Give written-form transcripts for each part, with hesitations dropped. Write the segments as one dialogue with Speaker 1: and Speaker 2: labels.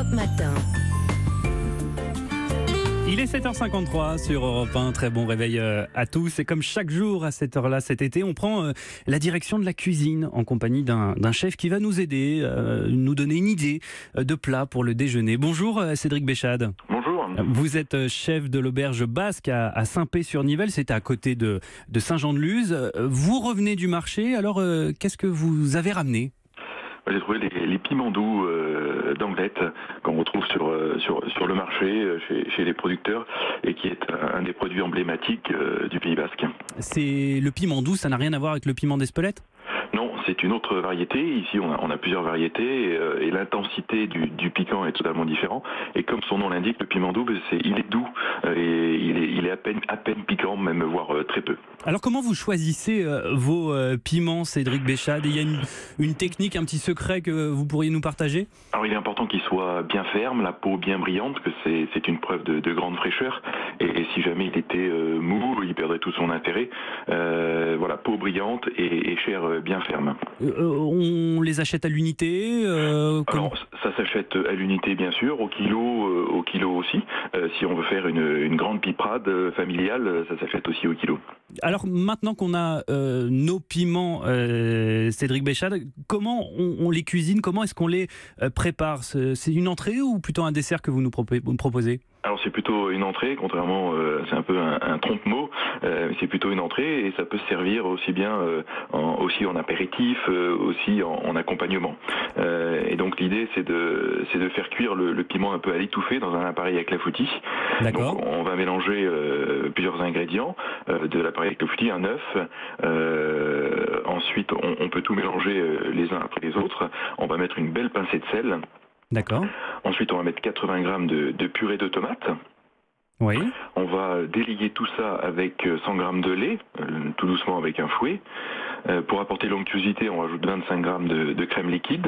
Speaker 1: Europe Matin.
Speaker 2: Il est 7h53 sur Europe 1, très bon réveil à tous. Et comme chaque jour à cette heure-là cet été, on prend la direction de la cuisine en compagnie d'un chef qui va nous aider, nous donner une idée de plat pour le déjeuner. Bonjour Cédric Béchade.
Speaker 3: Bonjour.
Speaker 2: Vous êtes chef de l'auberge basque à Saint-Pé-sur-Nivelle, c'est à côté de Saint-Jean-de-Luz. Vous revenez du marché, alors qu'est-ce que vous avez ramené ?
Speaker 3: J'ai trouvé les piments doux d'Anglette qu'on retrouve sur le marché chez les producteurs et qui est un des produits emblématiques du Pays Basque.
Speaker 2: C'est le piment doux, ça n'a rien à voir avec le piment d'Espelette ?
Speaker 3: Non, c'est une autre variété. Ici, on a plusieurs variétés et l'intensité du piquant est totalement différente. Et comme son nom l'indique, le piment doux, il est doux et il est à peine piquant, même voire très peu.
Speaker 2: Alors comment vous choisissez vos piments, Cédric Béchade ? Il y a une technique, un petit secret que vous pourriez nous partager ?
Speaker 3: Alors il est important qu'il soit bien ferme, la peau bien brillante, parce que c'est une preuve de grande fraîcheur. Et si jamais il était mou, il perdrait tout son intérêt. Voilà, peau brillante et chair bien ferme.
Speaker 2: On les achète à l'unité
Speaker 3: Alors ça s'achète à l'unité bien sûr, au kilo aussi. Si on veut faire une grande piperade familiale, ça s'achète aussi au kilo.
Speaker 2: Alors maintenant qu'on a nos piments, Cédric Béchade, comment on les cuisine, comment est-ce qu'on les prépare ? C'est une entrée ou plutôt un dessert que vous nous proposez ?
Speaker 3: Alors c'est plutôt une entrée, contrairement, c'est un peu un trompe-mot, c'est plutôt une entrée et ça peut se servir aussi bien aussi en apéritif, aussi en accompagnement. Et donc l'idée c'est de faire cuire le piment un peu à l'étouffée dans un appareil à clafoutis.
Speaker 2: D'accord.
Speaker 3: Donc on va mélanger plusieurs ingrédients de l'appareil à clafoutis, un œuf. Ensuite on peut tout mélanger les uns après les autres. On va mettre une belle pincée de sel.
Speaker 2: D'accord.
Speaker 3: Ensuite, on va mettre 80 grammes de purée de tomates.
Speaker 2: Oui.
Speaker 3: On va délier tout ça avec 100 grammes de lait, tout doucement avec un fouet. Pour apporter l'onctuosité, on rajoute 25 grammes de crème liquide.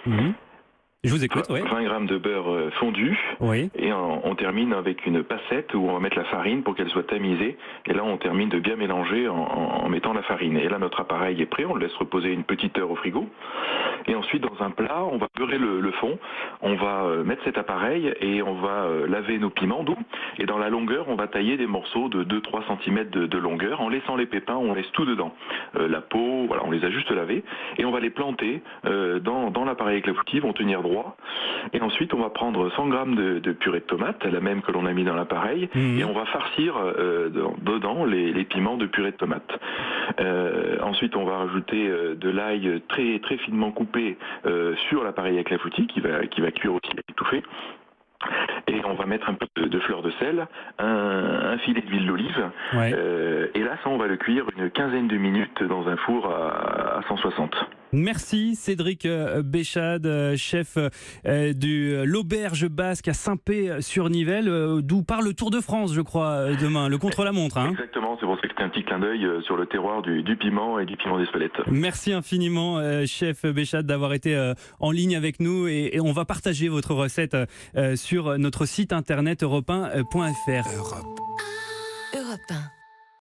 Speaker 2: Mmh. Je vous écoute, oui.
Speaker 3: 20 grammes de beurre fondu.
Speaker 2: Oui.
Speaker 3: Et on termine avec une passette où on va mettre la farine pour qu'elle soit tamisée. Et là, on termine de bien mélanger en mettant la farine. Et là, notre appareil est prêt. On le laisse reposer une petite heure au frigo. Et ensuite, dans un plat, on va beurrer le fond. On va mettre cet appareil et on va laver nos piments doux. Et dans la longueur, on va tailler des morceaux de 2-3 cm de longueur. En laissant les pépins, on laisse tout dedans. La peau, voilà, on les a juste lavés. Et on va les planter dans l'appareil clafoutis. Ils vont tenir droit. Et ensuite, on va prendre 100 grammes de purée de tomate, la même que l'on a mis dans l'appareil. Et on va farcir dedans les piments de purée de tomate. Ensuite, on va rajouter de l'ail très, très finement coupé sur l'appareil à clafoutis qui va cuire aussi étouffé. Et on va mettre un peu de fleur de sel, un filet d'huile d'olive.
Speaker 2: Ouais.
Speaker 3: Et là, ça, on va le cuire une quinzaine de minutes dans un four à 160.
Speaker 2: Merci Cédric Béchade, chef de l'auberge basque à Saint-Pé-sur-Nivelle, d'où part le Tour de France, je crois, demain, le contre-la-montre. Hein.
Speaker 3: Exactement, c'est pour ça que c'était un petit clin d'œil sur le terroir du piment et du piment d'Espelette.
Speaker 2: Merci infiniment, chef Béchade, d'avoir été en ligne avec nous et on va partager votre recette sur notre site internet europe1.fr.
Speaker 1: Europe 1.